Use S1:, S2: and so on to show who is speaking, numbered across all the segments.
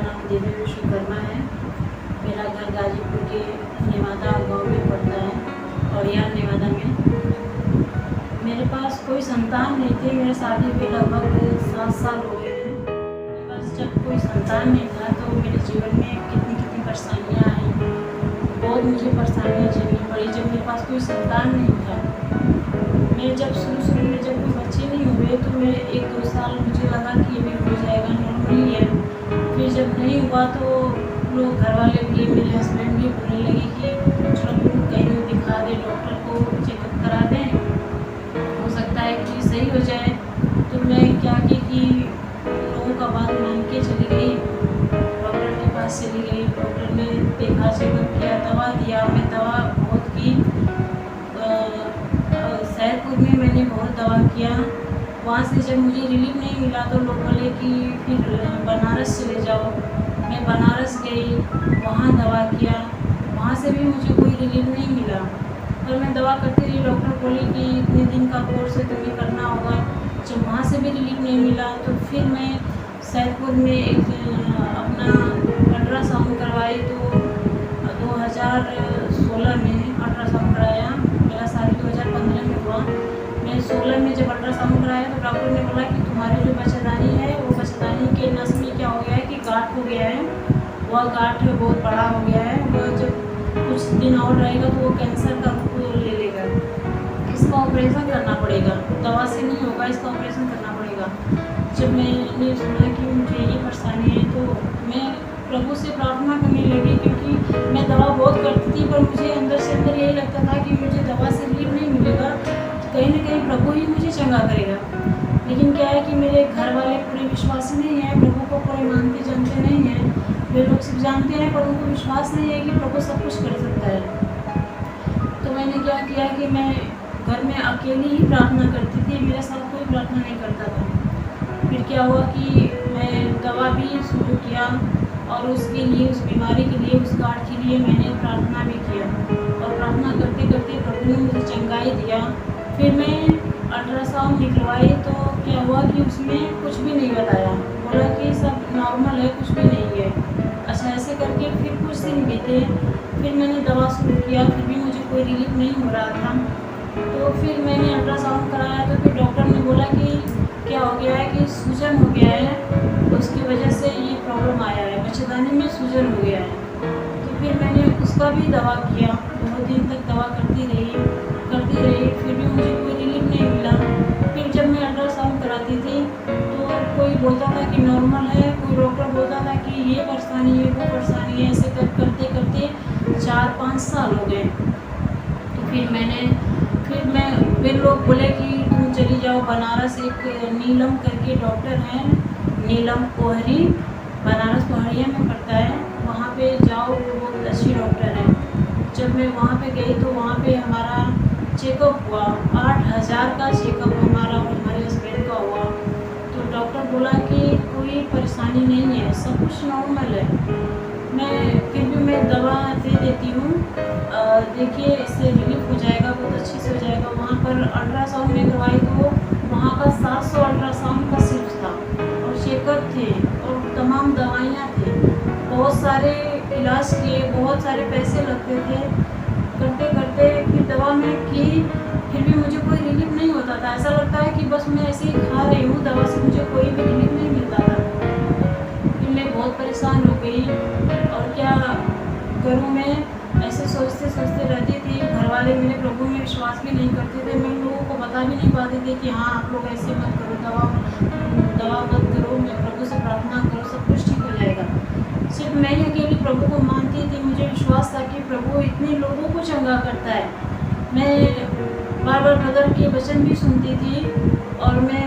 S1: नाम देवी विश्वकर्मा है। मेरा घर गाजीपुर के नेवादा गांव में पड़ता है और यहाँ नेवादा में मेरे पास कोई संतान नहीं थी। मेरे शादी भी लगभग 7 साल हो गए हैं। मेरे पास जब कोई संतान नहीं था तो मेरे जीवन में कितनी परेशानियाँ आई, बहुत मुझे परेशानियाँ झेलनी पड़ी जब मेरे पास कोई संतान नहीं था। मैं जब शुरू में जब कोई बच्चे नहीं हुए तो मैं 1-2 साल मुझे लगा कि ये भी हो जाएगा, नॉर्मली है। फिर जब नहीं हुआ तो लोग घर वाले भी, मेरे हस्बैंड भी बोलने लगे कि चलो कहीं दिखा दें, डॉक्टर को चेकअप करा दें, हो सकता है कि सही हो जाए। तो मैं क्या की कि लोगों का बात मान के चली गई, डॉक्टर के पास चली गई। डॉक्टर ने देखा, चेकअप किया, दवा दिया। मैं दवा बहुत की, सैदपुर में मैंने बहुत दवा किया। वहाँ से जब मुझे रिलीफ नहीं मिला तो लोग बोले कि फिर बनारस चले जाओ। मैं बनारस गई, वहाँ दवा किया, वहाँ से भी मुझे कोई रिलीफ नहीं मिला। और मैं दवा करती रही। डॉक्टर बोले कि इतने दिन का कोर्स है, तुम्हें करना होगा। जब वहाँ से भी रिलीफ नहीं मिला तो फिर मैं सैदपुर में एक अपना अल्ट्रासाउंड करवाई। तो 2016 में अल्ट्रासाउंड कराया। मेरा शादी 2015 में हुआ। मैं 16 में जब अल्ट्रासाउंड कराया तो डॉक्टर ने बोला कि तुम्हारी जो बच्चेदानी है वो बच्चेदानी के नस में क्या हो गया है कि गांठ हो गया है। वह गांठ बहुत बड़ा हो गया है। वह जब कुछ दिन और रहेगा तो वो कैंसर का रूप ले लेगा। इसका ऑपरेशन करना पड़ेगा, दवा से नहीं होगा, इसका ऑपरेशन करना पड़ेगा। जब मैंने सुना कि मुझे ये परेशानी है तो मैं प्रभु से प्रार्थना करने लगी, क्योंकि मैं दवा बहुत करती थी पर मुझे अंदर से अंदर यही लगता था कि मुझे दवा से रिलीफ नहीं मिलेगा, कहीं ना कहीं प्रभु ही मुझे चंगा करेगा। लेकिन क्या है कि मेरे घर वाले पूरे विश्वासी नहीं हैं, प्रभु को कोई मानते जानते नहीं हैं। वे लोग सिर्फ जानते हैं पर उनको विश्वास नहीं है कि प्रभु सब कुछ कर सकता है। तो मैंने क्या किया कि मैं घर में अकेली ही प्रार्थना करती थी, मेरे साथ कोई प्रार्थना नहीं करता था। फिर क्या हुआ कि मैं दवा भी शुरू किया और उसके लिए, उस बीमारी के लिए, उस गांठ के लिए मैंने प्रार्थना भी किया। और प्रार्थना करते करते प्रभु ने मुझे चंगाई दिया। फिर मैं अल्ट्रासाउंड निकलवाई तो क्या हुआ कि उसमें कुछ भी नहीं बताया, बोला कि सब नॉर्मल है, कुछ भी नहीं है। अच्छा, ऐसे करके फिर कुछ दिन बीते। फिर मैंने दवा शुरू किया, फिर भी मुझे कोई रिलीफ नहीं हो रहा था। तो फिर मैंने अल्ट्रासाउंड कराया तो फिर डॉक्टर ने बोला कि क्या हो गया है कि सूजन हो गया है, तो उसकी वजह से ये प्रॉब्लम आया है, बच्चेदानी में सूजन हो गया है। तो फिर मैंने उसका भी दवा किया, बहुत दिन तक दवा करती रही, फिर भी मुझे कोई रिलीफ नहीं मिला। फिर जब मैं अल्ट्रासाउंड कराती थी तो कोई बोलता था कि नॉर्मल है, कोई डॉक्टर बोलता था कि ये परेशानी है, वो परेशानी है। ऐसे करते करते 4-5 साल हो गए। तो फिर लोग बोले कि तुम चली जाओ बनारस, एक नीलम करके डॉक्टर हैं, नीलम कोहरी, बनारस कोहरिया में पड़ता है, वहाँ पे जाओ, वो बहुत अच्छी डॉक्टर है। जब मैं वहाँ पे गई तो वहाँ पे हमारा चेकअप हुआ, 8,000 का चेकअप हमारा और हमारे हस्बैंड का हुआ। तो डॉक्टर बोला कि कोई परेशानी नहीं है, सब कुछ नॉर्मल है। फिर भी मैं दवा दे देती हूँ, देखिए इससे रिलीफ हो जाएगा, बहुत अच्छे से हो जाएगा। वहाँ पर अल्ट्रासाउंड में करवाई तो वहाँ का 700 अल्ट्रासाउंड का सिर्फ था और चेकअप थे और तमाम दवाइयाँ थी। बहुत सारे इलाज किए, बहुत सारे पैसे लगते थे। करते करते फिर दवा में की, फिर भी मुझे कोई रिलीफ नहीं होता था। ऐसा लगता है कि बस मैं ऐसे ही खा रही हूँ, दवा से मुझे कोई भी रिलीफ नहीं मिलता था। फिर मैं बहुत परेशान हो गई और क्या करूँ, मैं ऐसे सोचते रहती थी। घर वाले मेरे प्रभु में विश्वास भी नहीं करते थे। मैं लोगों को बता भी नहीं पाते थे कि हाँ आप लोग ऐसे मत करो, दवा मत करो, मैं प्रभु से प्रार्थना करो, सब कुछ ठीक हो जाएगा। सिर्फ मैं ही अकेली प्रभु को मानती थी। मुझे विश्वास था कि प्रभु इतने लोगों को चंगा करता है। मैं बार ब्रदर के वचन भी सुनती थी और मैं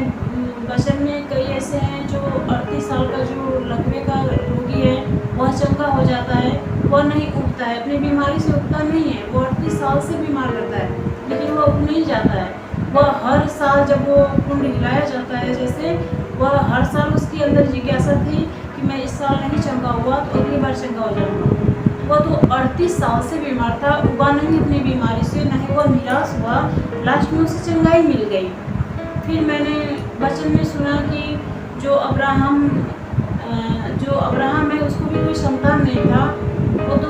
S1: वचन में कई ऐसे हैं जो 38 साल का जो लकवे का रोगी है वह चंगा हो जाता है, वह नहीं उठता है, अपनी बीमारी से उठता नहीं है। वो 38 साल से बीमार रहता है लेकिन वह उठ नहीं जाता है। वह हर साल जब वो कुंड हिलाया जाता है, जैसे वह हर साल उसके अंदर जिज्ञासा थी कि मैं इस साल नहीं चंगा हुआ तो अगली बार चंगा हो जाऊँगा। वह तो 38 साल से बीमार था, उबा नहीं अपनी बीमारी से, नहीं वह निराश हुआ, लास्ट में उसे चंगाई मिल गई। फिर मैंने वचन में सुना कि जो जो अब्राहम है उसको भी कोई संतान नहीं था, वो तो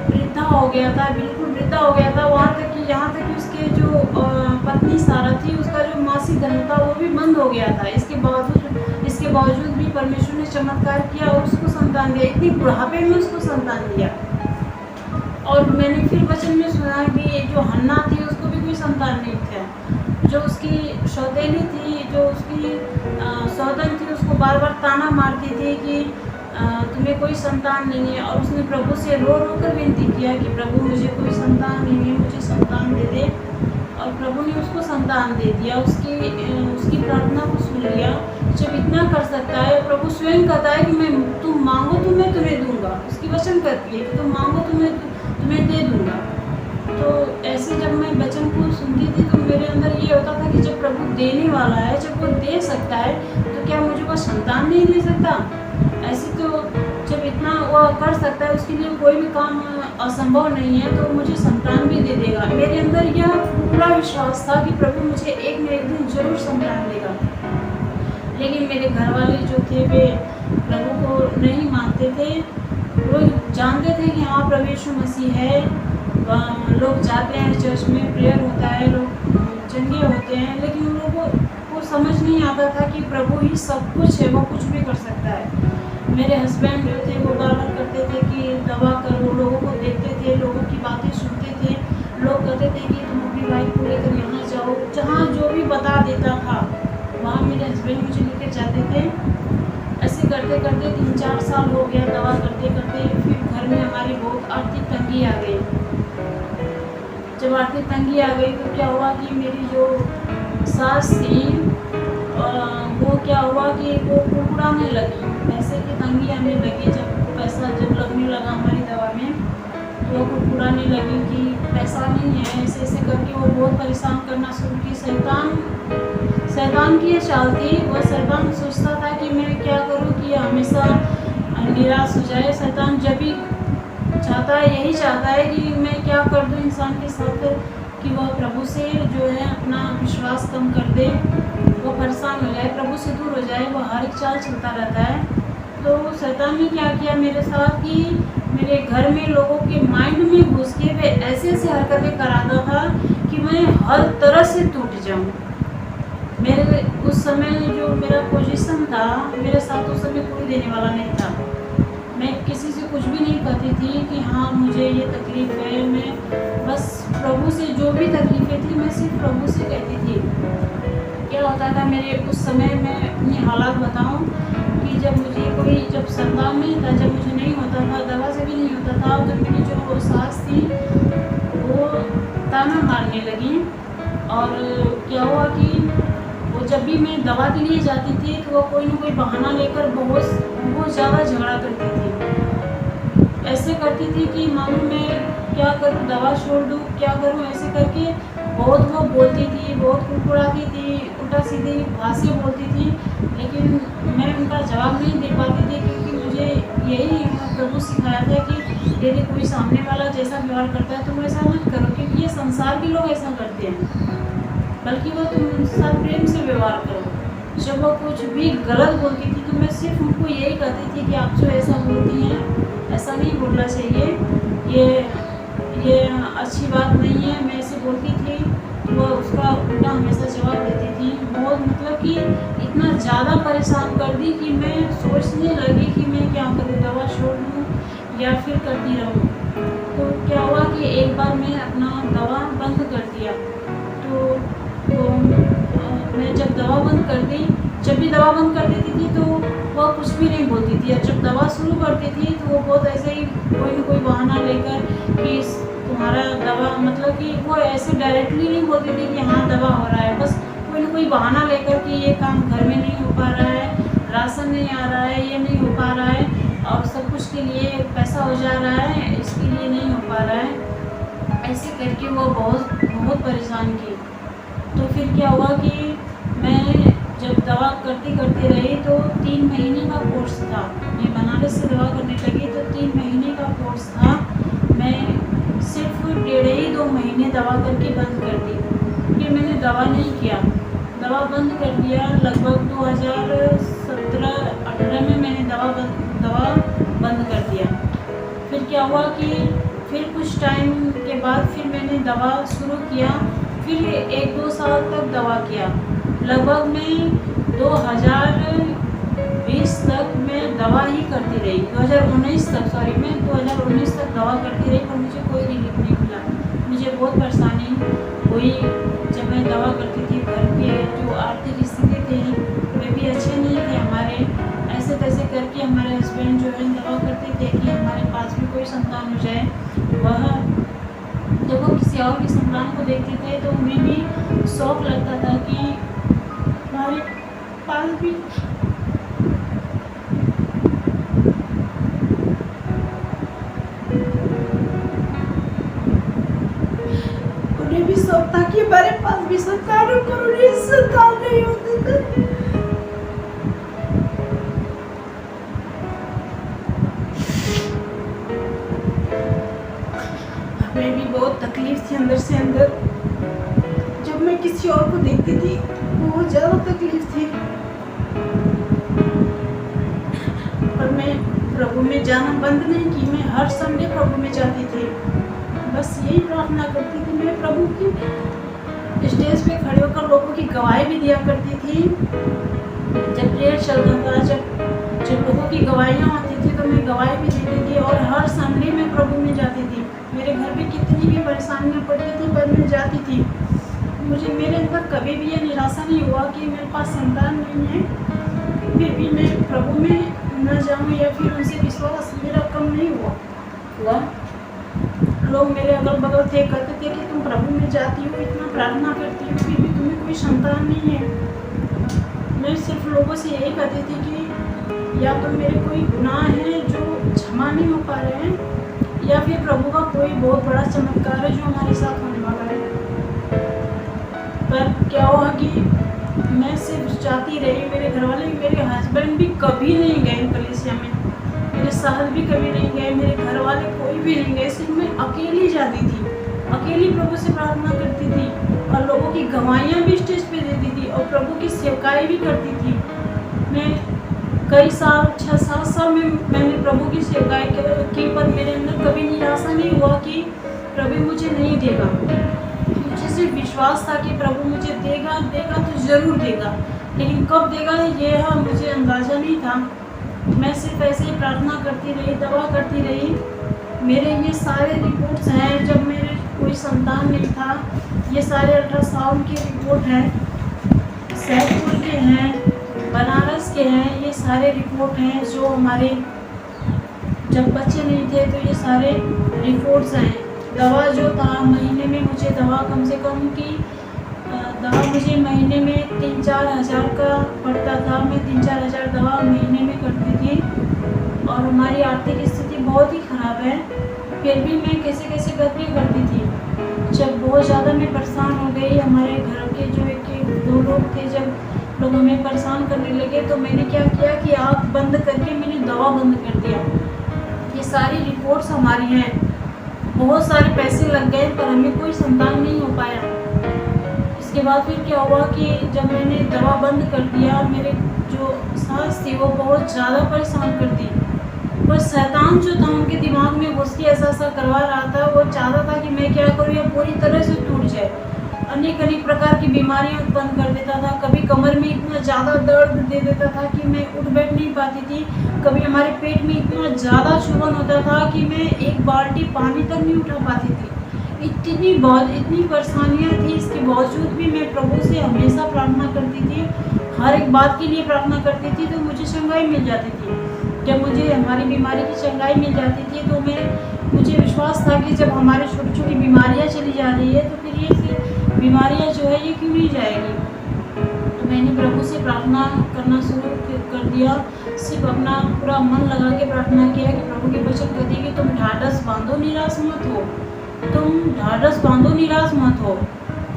S1: वृद्धा हो गया था, बिल्कुल वृद्धा हो गया था, यहाँ तक कि उसके जो पत्नी सारा थी उसका जो मासिक धर्म था वो भी बंद हो गया था। इसके बावजूद भी परमेश्वर ने चमत्कार किया और उसको संतान दिया, इतनी बुढ़ापे में उसको संतान दिया। और मैंने फिर वचन में सुना कि जो हन्ना थी उसको भी कोई संतान नहीं था, जो उसकी सौतेली थी, जो उसकी सौतन थी, उसको बार बार ताना मारती थी कि तुम्हें कोई संतान नहीं है। और उसने प्रभु से रो रो कर विनती किया कि प्रभु मुझे कोई संतान नहीं है, मुझे संतान दे दे। और प्रभु ने उसको संतान दे दिया, उसकी प्रार्थना को सुन लिया। जब इतना कर सकता है, प्रभु स्वयं कहता है कि तुम मांगो तो मैं तुम्हें दूंगा, उसकी वचन करती है कि तुम मांगो तुम्हें दे दूंगा। तो ऐसे जब मैं वचन को सुनती थी तो मेरे अंदर ये होता था कि जब प्रभु देने वाला है, जब वो दे सकता है, तो क्या मुझे वो संतान नहीं दे सकता? ऐसे तो जब इतना वो कर सकता है, उसके लिए कोई भी काम असंभव नहीं है, तो मुझे संतान भी दे देगा। मेरे अंदर यह पूरा विश्वास था कि प्रभु मुझे एक न एक दिन जरूर संतान देगा। लेकिन मेरे घर वाले जो थे वे प्रभु को नहीं मानते थे। वो जानते थे कि हाँ प्रभु यीशु मसीह है, लोग जाते हैं चर्च में, प्रेयर होता है, लोग चंगे होते हैं, लेकिन उन लोगों को समझ नहीं आता था कि प्रभु ही सब कुछ है, वो कुछ भी कर सकता है। मेरे हस्बैंड जो थे वो बार करते थे कि दवा करो, लोगों को देखते थे, लोगों की बातें सुनते थे, लोग कहते थे कि तुम अपनी बाइक को लेकर यहाँ जाओ, जहाँ जो भी बता देता था वहाँ मेरे हस्बैंड मुझे लेकर जाते थे। ऐसे करते करते 3-4 साल हो गया दवा करते करते। फिर घर में हमारी बहुत आर्थिक तंगी आ गई। जब आर्थिक तंगी आ गई तो क्या हुआ कि मेरी जो सास थी वो क्या हुआ कि वो कुड़कुड़ाने लगी, पैसे की तंगी आने लगी। जब पैसा लगने लगा हमारी दवा में तो वो कुड़कुड़ाने लगी कि पैसा नहीं है, ऐसे करके वो बहुत परेशान करना शुरू की। शैतान की ये चाल थी। वह शैतान सोचता था कि मैं क्या करूं कि हमेशा निराश हो जाए। शैतान जब भी यही चाहता है कि मैं क्या कर दूं इंसान के साथ कि वह प्रभु से जो है अपना विश्वास कम कर दे, वो परेशान हो जाए, प्रभु से दूर हो जाए। वो हर एक चाल चलता रहता है। तो शैतान ने क्या किया मेरे साथ कि मेरे घर में लोगों के माइंड में घुस के वे ऐसे हरकतें कराता था कि मैं हर तरह से टूट जाऊं। मेरे उस समय जो मेरा पोजीशन था, मेरे साथ उस समय कोई देने वाला नहीं था। मैं किसी से कुछ भी नहीं कहती थी कि हाँ मुझे ये तकलीफ़ है। मैं बस प्रभु से जो भी तकलीफ़ें थी मैं सिर्फ प्रभु से कहती थी। क्या होता था मेरे उस समय, मैं अपनी हालात बताऊं कि जब संतान नहीं था, जब मुझे नहीं होता था, दवा से भी नहीं होता था, तो मेरी जो सास थी वो ताना मारने लगी। और क्या हुआ कि वो जब भी मैं दवा के लिए जाती थी तो वो कोई ना कोई बहाना लेकर बहुत ज़्यादा झगड़ा करती थी। ऐसे करती थी कि मालूम मैं क्या करूं, दवा छोड़ दूं, क्या करूं, ऐसे करके बहुत वो बोलती थी, बहुत कुड़कुड़ाती थी, उल्टा सीधी भाषा बोलती थी। लेकिन मैं उनका जवाब नहीं दे पाती थी क्योंकि मुझे यही प्रभु सिखाया था कि यदि कोई सामने वाला जैसा व्यवहार करता है तुम ऐसा मत करो, क्योंकि ये संसार के लोग ऐसा करते हैं, बल्कि वो तुम साथ प्रेम से व्यवहार करो। जब वो कुछ भी गलत बोलती थी तो मैं सिर्फ उनको यही कहती थी कि आप जो ऐसा बोलती हैं ऐसा नहीं बोलना चाहिए, ये अच्छी बात नहीं है। मैं ऐसे बोलती थी तो वो उसका उल्टा हमेशा जवाब देती थी। बहुत मतलब कि इतना ज़्यादा परेशान कर दी कि मैं सोचने लगी कि मैं क्या करूँ, दवा छोड़ दूँ या फिर करती रहूँ। तो क्या हुआ कि एक बार मैं अपना दवा बंद कर दिया। तो मैं जब दवा बंद कर दी, जब भी दवा बंद कर देती थी तो वह कुछ भी नहीं बोलती थी। और जब दवा शुरू करती थी तो वो बहुत ऐसे ही कोई न कोई बहाना लेकर कि तुम्हारा दवा, मतलब कि वो ऐसे डायरेक्टली नहीं बोलती थी कि हाँ दवा हो रहा है, बस कोई न कोई बहाना लेकर कि ये काम घर में नहीं हो पा रहा है, राशन नहीं आ रहा है, ये नहीं हो पा रहा है, और सब कुछ के लिए पैसा हो जा रहा है, इसके लिए नहीं हो पा रहा है। ऐसे करके वो बहुत परेशान की। तो फिर क्या हुआ कि मैं जब दवा करती रही तो 3 महीने का कोर्स था। मैं बनारस से दवा करने लगी तो 3 महीने का कोर्स था। मैं सिर्फ 1.5-2 महीने दवा करके बंद कर दी। फिर मैंने दवा नहीं किया, दवा बंद कर दिया। लगभग 2017-18 में मैंने दवा बंद कर दिया। फिर क्या हुआ कि फिर कुछ टाइम के बाद फिर मैंने दवा शुरू किया, फिर 1-2 साल तक दवा किया। लगभग मैं 2020 तक मैं दवा ही करती रही, 2019 तक दवा करती रही, पर मुझे कोई रिलीफ नहीं मिला। मुझे बहुत परेशानी हुई जब मैं दवा करती थी। घर के जो आर्थिक स्थिति थी वे भी अच्छे नहीं थे हमारे। ऐसे तैसे करके हमारे हस्बैंड जो है दवा करते थे कि हमारे पास भी कोई संतान हो जाए। वह जब वो किसी और की संतान को देखते थे तो उन्हें भी शौक लगता था कि हमारे पास भी शौक था कि हमारे पास भी संतान हो, पर उन्हें संतान नहीं होते थे। हमें भी बहुत तकलीफ थी अंदर से अंदर। जब मैं किसी और को देखती थी बहुत ज़्यादा तकलीफ थी। पर मैं प्रभु में जाना बंद नहीं की, मैं हर संडे प्रभु में जाती थी। बस यही प्रार्थना करती थी। मैं प्रभु की स्टेज पे खड़े होकर लोगों की गवाही भी दिया करती थी। जब प्रेयर चलता था, जब लोगों की गवाहियाँ आती थी तो मैं गवाही भी देती थी, और हर संडे मैं प्रभु में जाती थी। मेरे घर में कितनी भी परेशानियाँ पड़ती थी पर मैं जाती थी। मुझे मेरे अंदर कभी भी ये निराशा नहीं हुआ कि मेरे पास संतान नहीं है, फिर भी मैं प्रभु में न जाऊँ या फिर उनसे विश्वास मेरा कम नहीं हुआ। लोग मेरे अगल बगल थे, कहते थे कि तुम प्रभु में जाती हो, इतना प्रार्थना करती हो, फिर भी तुम्हें कोई संतान नहीं है। मैं सिर्फ लोगों से यही कहती थी कि या तो मेरे कोई गुनाह है जो क्षमा नहीं हो पा रहे हैं, या फिर प्रभु का कोई बहुत बड़ा चमत्कार है जो हमारे साथ होने वाला है। पर क्या हुआ कि मैं सिर्फ जाती रही। मेरे घर वाले, मेरे हस्बैंड भी कभी नहीं गए कलीसिया में, मेरे साथ भी कभी नहीं गए, मेरे घर वाले कोई भी नहीं गए। सिर्फ मैं अकेली जाती थी, अकेली प्रभु से प्रार्थना करती थी, और लोगों की गवाहियाँ भी स्टेज पे देती थी, और प्रभु की सेवकाई भी करती थी। मैं कई साल, 6-7 साल में मैंने प्रभु की सेवकाई की, पर मेरे अंदर कभी निराशा नहीं हुआ कि प्रभु मुझे नहीं देगा। मुझे सिर्फ विश्वास था कि प्रभु मुझे देगा तो ज़रूर देगा, लेकिन कब देगा यह मुझे अंदाज़ा नहीं था। मैं सिर्फ ऐसे ही प्रार्थना करती रही, दवा करती रही। मेरे ये सारे रिपोर्ट्स हैं, जब मेरे कोई संतान नहीं था, ये सारे अल्ट्रासाउंड के रिपोर्ट हैं, सैदपुर के हैं, बनारस के हैं, ये सारे रिपोर्ट हैं जो हमारे जब बच्चे नहीं थे तो ये सारे रिपोर्ट्स हैं। दवा जो था महीने में मुझे दवा कम से कम की दवा मुझे महीने में 3-4 हज़ार का पड़ता था। मैं 3-4 हज़ार दवा महीने में करती थी, और हमारी आर्थिक स्थिति बहुत ही ख़राब है, फिर भी मैं कैसे कैसे करती थी। जब बहुत ज़्यादा मैं परेशान हो गई, हमारे घर के जो 1-2 लोग थे, जब लोग हमें परेशान करने लगे, तो मैंने क्या किया कि आँख बंद करके मैंने दवा बंद कर दिया। ये सारी रिपोर्ट्स हमारी हैं, बहुत सारे पैसे लग गए पर हमें कोई संतान नहीं हो पाया। इसके बाद फिर क्या हुआ कि जब मैंने दवा बंद कर दिया, मेरे जो सास थी वो बहुत ज़्यादा परेशान करती, पर शैतान जो था उनके दिमाग में घुस के ऐसा करवा रहा था। वो चाहता था कि मैं क्या करूँ, यह पूरी तरह से टूट जाए। अनेक प्रकार की बीमारियां उत्पन्न कर देता था। कभी कमर में इतना ज़्यादा दर्द दे देता था कि मैं उठ बैठ नहीं पाती थी। कभी हमारे पेट में इतना ज़्यादा चुभन होता था कि मैं एक बाल्टी पानी तक नहीं उठा पाती थी। इतनी परेशानियां थी। इसके बावजूद भी मैं प्रभु से हमेशा प्रार्थना करती थी, हर एक बात के लिए प्रार्थना करती थी, तो मुझे चंगाई मिल जाती थी। जब मुझे हमारी बीमारी की चंगाई मिल जाती थी तो मुझे विश्वास था कि जब हमारी छोटी छोटी बीमारियां चली जा रही है तो फिर ये बीमारियां जो है ये क्यों नहीं जाएगी। तो मैंने प्रभु से प्रार्थना करना शुरू कर दिया। सिर्फ अपना पूरा मन लगा के प्रार्थना किया कि प्रभु के वचन कहती है कि तुम ढाढ़स बांधो, निराश मत हो, तुम ढाढ़स बांधो, निराश मत हो।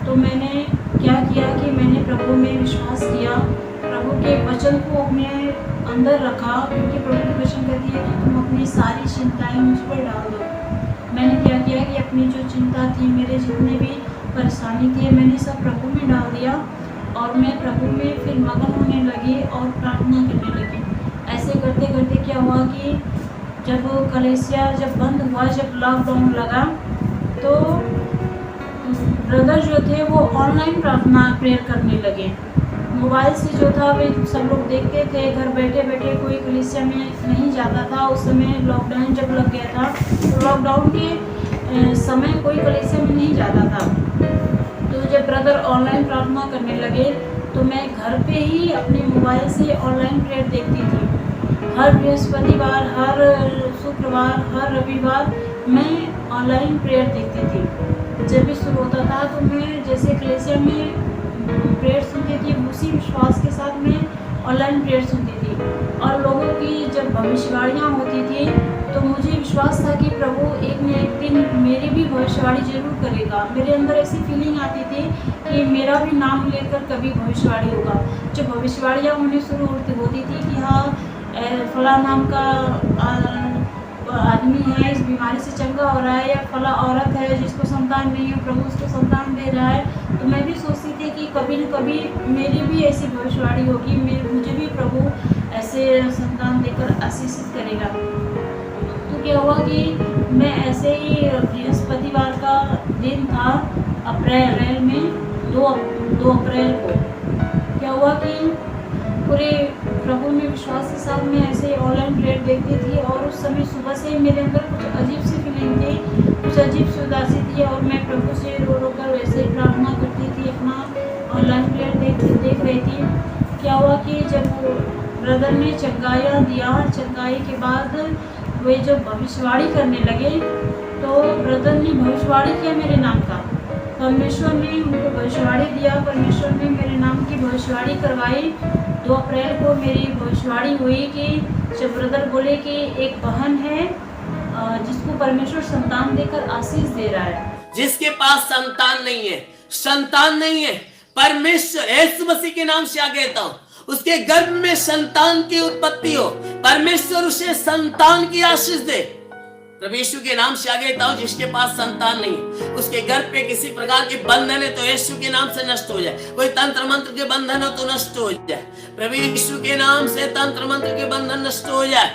S1: तो मैंने क्या किया कि मैंने प्रभु में विश्वास किया, प्रभु के वचन को अपने अंदर रखा, क्योंकि प्रभु के वचन कहती है कि तुम अपनी सारी चिंताएं मुझ पर डाल दो। मैंने क्या किया कि अपनी जो चिंता थी, मेरे जितने भी परेशानी थी, मैंने सब प्रभु में डाल दिया और मैं प्रभु में फिर मगन होने लगी और प्रार्थना करने लगी। ऐसे ऐसे करते करते क्या हुआ कि जब कलीसिया जब बंद हुआ, जब लॉकडाउन लगा, तो ब्रदर जो थे वो ऑनलाइन प्रार्थना प्रेयर करने लगे। मोबाइल से जो था वे सब लोग देखते थे, घर बैठे बैठे, कोई कलीसिया में नहीं जाता था। उस समय लॉकडाउन जब लग गया था, तो लॉकडाउन के समय कोई कलीसिया में नहीं जाता था। तो जब ब्रदर ऑनलाइन प्रार्थना करने लगे तो मैं घर पे ही अपने मोबाइल से ऑनलाइन प्रेयर देखती थी। हर बृहस्पतिवार, हर शुक्रवार, हर रविवार मैं ऑनलाइन प्रेयर देखती थी। जब भी शुरू होता था तो मैं जैसे कलीसिया में प्रेयर सुनती थी, उसी विश्वास के साथ मैं ऑनलाइन प्रेयर सुनती थी। और लोगों की जब भविष्यवाणियाँ होती थी तो मुझे विश्वास था कि प्रभु एक न एक दिन मेरी भी भविष्यवाणी जरूर करेगा। मेरे अंदर ऐसी फीलिंग आती थी कि मेरा भी नाम लेकर कभी भविष्यवाणी होगा। जब भविष्यवाणियाँ होने शुरू होती थी कि हाँ फला नाम का आदमी है, इस बीमारी से चंगा हो रहा है, या फला औरत है जिसको संतान नहीं है, प्रभु उसको संतान दे रहा है, तो मैं भी सोचती थी कि कभी न कभी मेरी भी ऐसी भविष्यवाणी होगी, मुझे भी प्रभु ऐसे संतान देकर आशीषित करेगा। तो क्या हुआ कि मैं ऐसे ही बृहस्पतिवार का दिन था, अप्रैल में 2 अप्रैल को क्या हुआ कि पूरे प्रभु में विश्वास के साथ मैं ऐसे ऑनलाइन प्रेयर देखती थी। और उस समय सुबह से मेरे अंदर कुछ अजीब सी फीलिंग थी, कुछ अजीब सी उदासी थी, और मैं प्रभु से रो कर वैसे ही प्रार्थना करती थी, अपना ऑनलाइन प्रेयर देख रही थी। क्या हुआ कि जब ब्रदर ने चंगाइयाँ दिया, चंगाई के बाद वे जब भविष्यवाणी करने लगे तो ब्रदर ने भविष्यवाणी किया मेरे नाम का। परमेश्वर ने उनको भविष्यवाणी दिया, परमेश्वर ने मेरे नाम की भविष्यवाणी करवाई। 2 अप्रैल को मेरी भविष्यवाणी हुई कि जब ब्रदर बोले कि एक बहन है जिसको परमेश्वर संतान देकर आशीष दे रहा है।
S2: जिसके पास संतान नहीं है, परमेश्वर यीशु मसीह के नाम से आगे कहता हूं, उसके गर्भ में संतान की उत्पत्ति हो, परमेश्वर उसे संतान की आशीष दे। प्रभु यीशु के नाम से आगे कहता हूं, जिसके पास संतान नहीं, उसके गर्भ पे किसी प्रकार के बंधन है तो यीशु के नाम से नष्ट हो जाए। कोई तंत्र मंत्र के बंधन हो तो नष्ट हो जाए। प्रभु यीशु के नाम से तंत्र मंत्र के बंधन नष्ट हो जाए,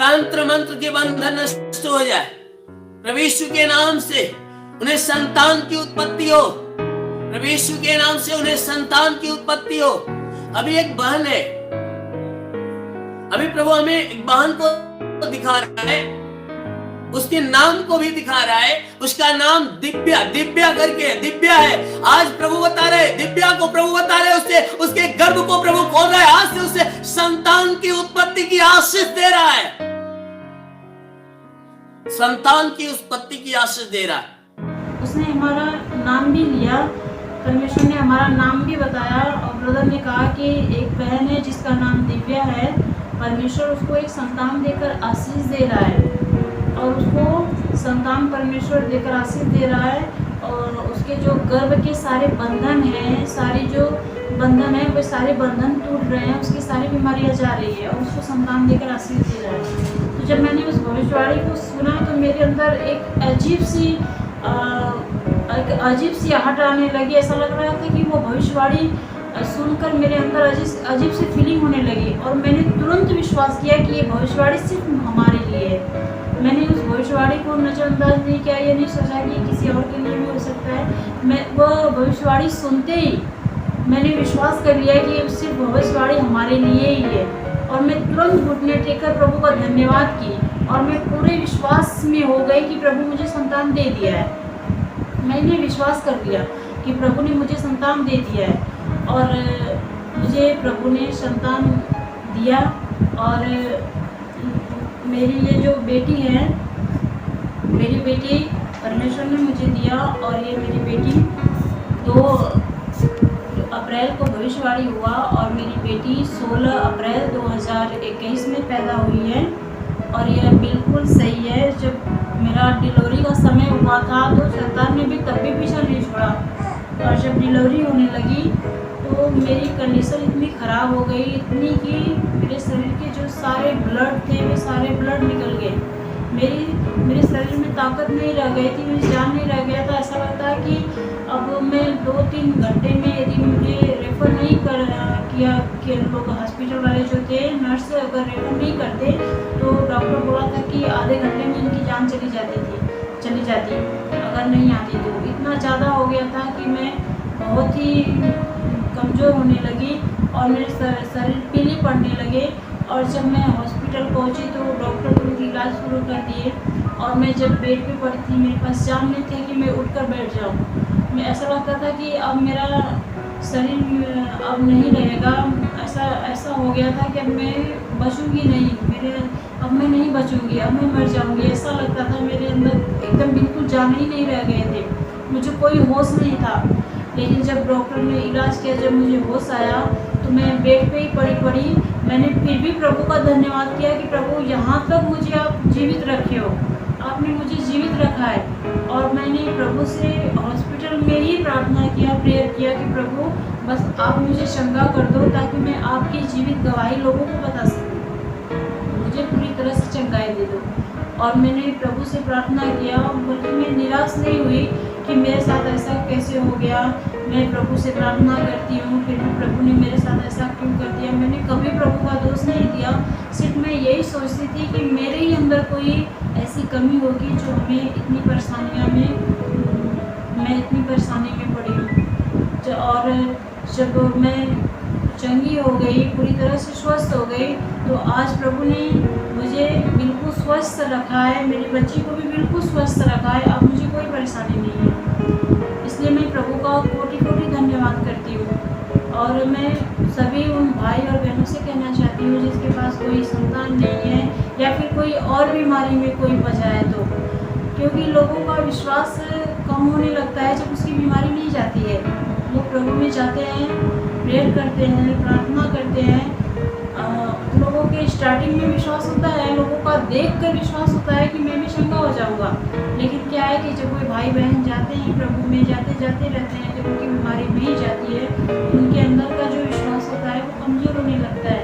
S2: तंत्र मंत्र के बंधन नष्ट हो जाए। प्रभु यीशु के नाम से उन्हें संतान की उत्पत्ति हो, प्रभु यीशु के नाम से उन्हें संतान की उत्पत्ति हो। अभी एक बहन है, अभी प्रभु हमें एक बहन को दिखा रहा है, उसके नाम को भी दिखा रहा है। उसका नाम दिव्या करके दिव्या है। आज प्रभु बता रहे, दिव्या को प्रभु बता रहे, उसके गर्भ को प्रभु खोल रहा है, आज से उसे संतान की उत्पत्ति की आशीष दे रहा है, संतान की उत्पत्ति की आशीष दे रहा है।
S1: उसने हमारा नाम भी लिया, परमेश्वर ने हमारा नाम भी बताया। और ब्रदर ने कहा कि एक बहन है जिसका नाम दिव्या है, परमेश्वर उसको एक संतान देकर आशीष दे रहा है, और उसको संतान परमेश्वर देकर आशीष दे रहा है। और उसके जो गर्भ के सारे बंधन हैं, सारी जो बंधन है वे सारे बंधन टूट रहे हैं, उसकी सारी बीमारियां जा रही है, और उसको संतान देकर आशीष दे रहा है। तो जब मैंने उस भविष्यवाणी को सुना तो मेरे अंदर एक अजीब सी आहट आने लगी। ऐसा लग रहा था कि वो भविष्यवाणी सुनकर मेरे अंदर अजीब सी फीलिंग होने लगी, और मैंने तुरंत विश्वास किया कि ये भविष्यवाणी सिर्फ हमारे लिए है। मैंने उस भविष्यवाणी को नजरअंदाज नहीं किया, ये नहीं सोचा कि किसी और के लिए भी हो सकता है। मैं वह भविष्यवाणी सुनते ही मैंने विश्वास कर लिया कि ये सिर्फ भविष्यवाणी हमारे लिए ही है, और मैं तुरंत घुटने टेककर प्रभु का धन्यवाद की, और मैं पूरे विश्वास में हो गई कि प्रभु मुझे संतान दे दिया है। मैंने विश्वास कर लिया कि प्रभु ने मुझे संतान दे दिया है, और मुझे प्रभु ने संतान दिया। और मेरी ये जो बेटी है, मेरी बेटी परमेश्वर ने मुझे दिया, और ये मेरी बेटी 2 अप्रैल को भविष्यवाणी हुआ, और मेरी बेटी 16 अप्रैल 2021 में पैदा हुई है, और यह बिल्कुल सही है। जब मेरा डिलीवरी का समय हुआ था तो शैतान ने भी तब भी पीछा नहीं छोड़ा, और जब डिलीवरी होने लगी तो मेरी कंडीशन इतनी ख़राब हो गई, इतनी कि मेरे शरीर के जो सारे ब्लड थे वे सारे ब्लड निकल गए। मेरे शरीर में ताकत नहीं रह गई थी, मेरी जान नहीं रह गया था। ऐसा लगता है कि अब मैं 2-3 घंटे में यदि मुझे रेफर नहीं किया या के लोग हॉस्पिटल वाले जो थे, नर्स अगर रेफर नहीं करते तो डॉक्टर बोला था कि आधे घंटे में इनकी जान चली जाती अगर नहीं आती तो। इतना ज़्यादा हो गया था कि मैं बहुत ही कमज़ोर होने लगी और मेरे शरीर पीले पड़ने लगे। और जब मैं हॉस्पिटल पहुंची तो डॉक्टर तुरंत इलाज शुरू कर दिए और मैं जब बेड पे पड़ी थी मेरे पास जान नहीं थे कि मैं उठकर बैठ जाऊं। मैं ऐसा लगता था कि अब मेरा शरीर अब नहीं रहेगा, ऐसा हो गया था कि अब मैं बचूंगी नहीं, अब मैं नहीं बचूंगी, अब मैं मर जाऊंगी, ऐसा लगता था। मेरे अंदर एकदम बिल्कुल जान ही नहीं रह गए थे, मुझे कोई होश नहीं था। लेकिन जब डॉक्टर ने इलाज किया, जब मुझे होश आया तो मैं बेड पे ही पड़ी। मैंने फिर भी प्रभु का धन्यवाद किया कि प्रभु यहाँ तक मुझे आप जीवित रखे हो, आपने मुझे जीवित रखा है। और मैंने प्रभु से हॉस्पिटल में ही प्रार्थना किया, प्रेयर किया कि प्रभु बस आप मुझे चंगा कर दो ताकि मैं आपकी जीवित गवाही लोगों को बता सकूँ, मुझे पूरी तरह से चंगाई दे दो। और मैंने प्रभु से प्रार्थना किया, बल्कि मैं निराश नहीं हुई कि मेरे साथ ऐसा कैसे हो गया। मैं प्रभु से प्रार्थना करती हूँ, फिर भी प्रभु ने मेरे साथ ऐसा क्यों कर दिया। मैंने कभी प्रभु का दोष नहीं दिया, सिर्फ मैं यही सोचती थी कि मेरे ही अंदर कोई ऐसी कमी होगी जो मैं इतनी परेशानी में पड़ी हूँ। और जब मैं चंगी हो गई, पूरी तरह से स्वस्थ हो गई, तो आज प्रभु ने मुझे बिल्कुल स्वस्थ रखा है, मेरी बच्ची को भी बिल्कुल स्वस्थ रखा है। अब मुझे कोई परेशानी नहीं है, इसलिए मैं प्रभु का कोटि धन्यवाद करती हूँ। और मैं सभी उन भाई और बहनों से कहना चाहती हूँ जिसके पास कोई संतान नहीं है या फिर कोई और बीमारी में कोई बचा है, तो क्योंकि लोगों का विश्वास कम होने लगता है जब उसकी बीमारी नहीं जाती है। लोग प्रभु में जाते हैं, प्रेयर करते हैं, प्रार्थना करते हैं। लोगों के स्टार्टिंग में विश्वास होता है, लोगों का देख कर विश्वास होता है कि मैं भी चंगा हो जाऊंगा। लेकिन क्या है कि जब कोई भाई बहन जाते हैं प्रभु में, जाते रहते हैं, जब उनकी बीमारी नहीं जाती है, उनके अंदर का जो विश्वास होता है वो कमज़ोर होने लगता है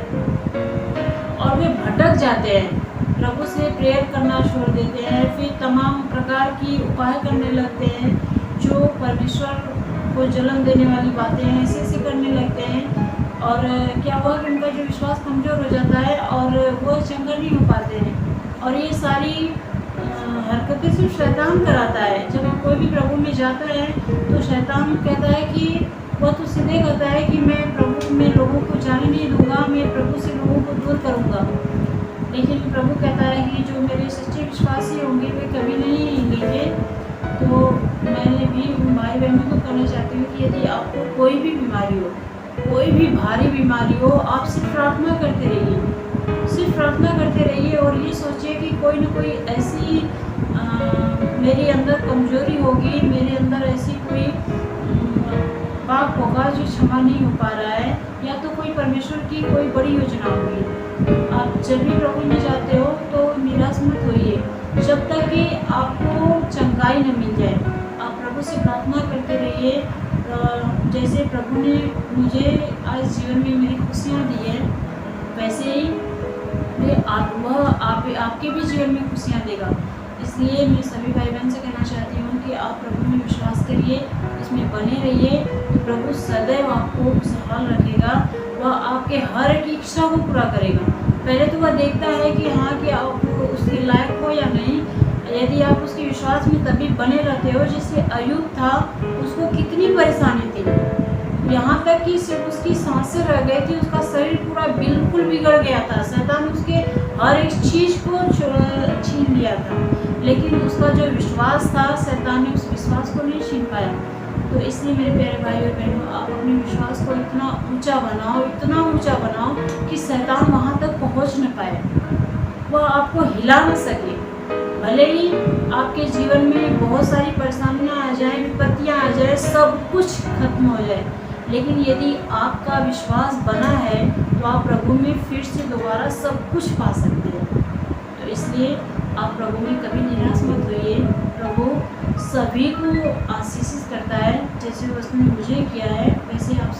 S1: और वे भटक जाते हैं, प्रभु से प्रेयर करना छोड़ देते हैं, फिर तमाम प्रकार की उपाय करने लगते हैं जो परमेश्वर को जलन देने वाली बातें हैं, ऐसे करने लगते हैं। और क्या हुआ कि उनका जो विश्वास कमज़ोर हो जाता है और वो चंगा नहीं हो पाते हैं। और ये सारी हरकतें सिर्फ शैतान कराता है। जब कोई भी प्रभु में जाता है तो शैतान कहता है कि वो तो सीधे कहता है कि मैं प्रभु में लोगों को जाने नहीं दूंगा, मैं प्रभु से लोगों को दूर करूंगा। लेकिन प्रभु कहता है कि जो मेरे सच्चे विश्वासी होंगे वे कभी नहीं हिलेंगे। तो मैं भी उन भाई बहनों को कहना चाहती हूँ कि यदि आपको कोई भी बीमारी हो, कोई भी भारी बीमारी हो, आप सिर्फ प्रार्थना करते रहिए और ये सोचिए कि कोई न कोई ऐसी मेरे अंदर कमजोरी होगी, मेरे अंदर ऐसी कोई पाप होगा जो क्षमा नहीं हो पा रहा है, या तो कोई परमेश्वर की कोई बड़ी योजना होगी। आप जब भी प्रभु में जाते हो तो निराश मत होइए जब तक कि आपको चंगाई न मिल जाए। आप प्रभु से प्रार्थना करते रहिए। जैसे प्रभु ने मुझे आज जीवन में मेरी खुशियाँ दी है, वैसे ही आपके भी जीवन में खुशियाँ देगा। इसलिए मैं सभी भाई बहन से कहना चाहती हूँ कि आप प्रभु में विश्वास करिए, उसमें बने रहिए, तो प्रभु सदैव आपको खुशहाल रखेगा। वह आपके हर एक इच्छा को पूरा करेगा। पहले तो वह देखता है कि हाँ कि आप उसके लायक हो या नहीं। यदि आप उसके विश्वास में तभी बने रहते हो, जैसे अय्यूब था, उसको कितनी परेशानी थी, यहाँ तक कि सिर्फ उसकी सांसें रह गई थी, उसका शरीर पूरा बिल्कुल बिगड़ गया था। शैतान उसके हर एक चीज़ को छीन लिया था, लेकिन उसका जो विश्वास था, शैतान ने उस विश्वास को नहीं छीन पाया। तो इसलिए मेरे प्यारे भाई और बहनों, आप अपने विश्वास को इतना ऊंचा बनाओ कि शैतान वहाँ तक पहुँच न पाए, वह आपको हिला न सके। भले ही आपके जीवन में बहुत सारी परेशानियाँ आ जाए, विपत्तियाँ आ जाए, सब कुछ खत्म हो जाए, लेकिन यदि आपका विश्वास बना है तो आप प्रभु में फिर से दोबारा सब कुछ पा सकते हैं। तो इसलिए आप प्रभु में कभी निराश मत होइए। प्रभु सभी को आशीषित करता है, जैसे उसने मुझे किया है वैसे आप